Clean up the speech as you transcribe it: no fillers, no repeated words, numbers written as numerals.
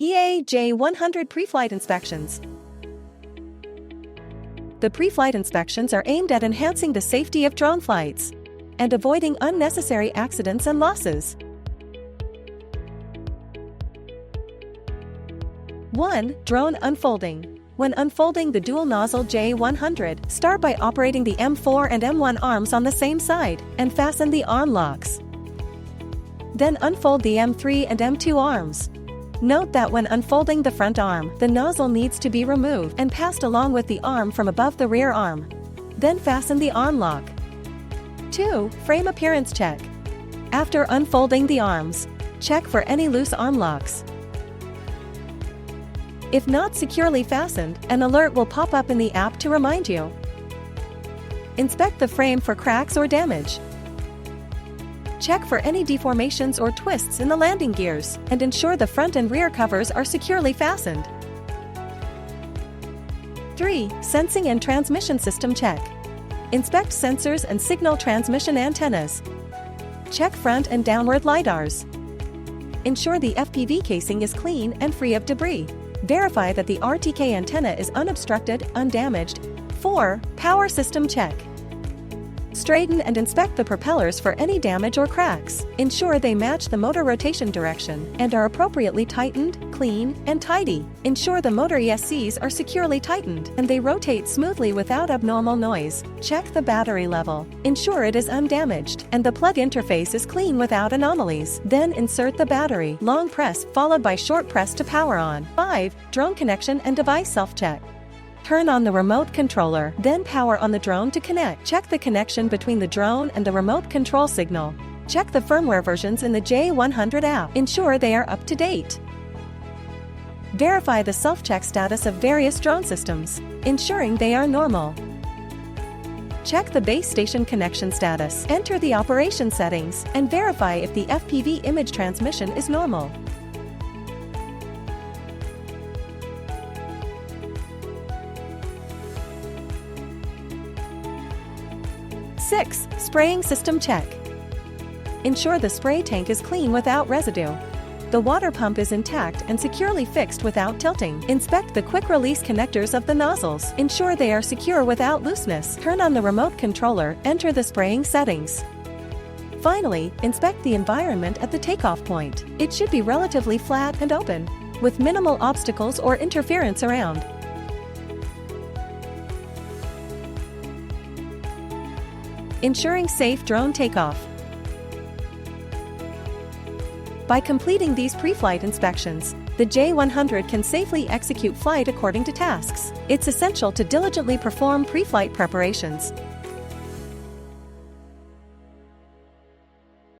J100 Preflight Inspections. The pre-flight inspections are aimed at enhancing the safety of drone flights and avoiding unnecessary accidents and losses. 1. Drone unfolding. When unfolding the dual-nozzle J100, start by operating the M4 and M1 arms on the same side and fasten the arm locks. Then unfold the M3 and M2 arms. Note that when unfolding the front arm, the nozzle needs to be removed and passed along with the arm from above the rear arm. Then fasten the arm lock. 2. Frame appearance check. After unfolding the arms, check for any loose arm locks. If not securely fastened, an alert will pop up in the app to remind you. Inspect the frame for cracks or damage. Check for any deformations or twists in the landing gears, and ensure the front and rear covers are securely fastened. 3. Sensing and transmission system check. Inspect sensors and signal transmission antennas. Check front and downward lidars. Ensure the FPV casing is clean and free of debris. Verify that the RTK antenna is unobstructed, undamaged. 4. Power system check. Straighten and inspect the propellers for any damage or cracks. Ensure they match the motor rotation direction and are appropriately tightened, clean, and tidy. Ensure the motor ESCs are securely tightened and they rotate smoothly without abnormal noise. Check the battery level. Ensure it is undamaged and the plug interface is clean without anomalies. Then insert the battery. Long press followed by short press to power on. 5. Drone connection and device self-check. Turn on the remote controller, then power on the drone to connect. Check the connection between the drone and the remote control signal. Check the firmware versions in the J100 app. Ensure they are up to date. Verify the self-check status of various drone systems, ensuring they are normal. Check the base station connection status. Enter the operation settings and verify if the FPV image transmission is normal. 6. Spraying system check. Ensure the spray tank is clean without residue. The water pump is intact and securely fixed without tilting. Inspect the quick-release connectors of the nozzles. Ensure they are secure without looseness. Turn on the remote controller, enter the spraying settings. Finally, inspect the environment at the takeoff point. It should be relatively flat and open, with minimal obstacles or interference around. Ensuring safe drone takeoff. By completing these pre-flight inspections, the J100 can safely execute flight according to tasks. It's essential to diligently perform pre-flight preparations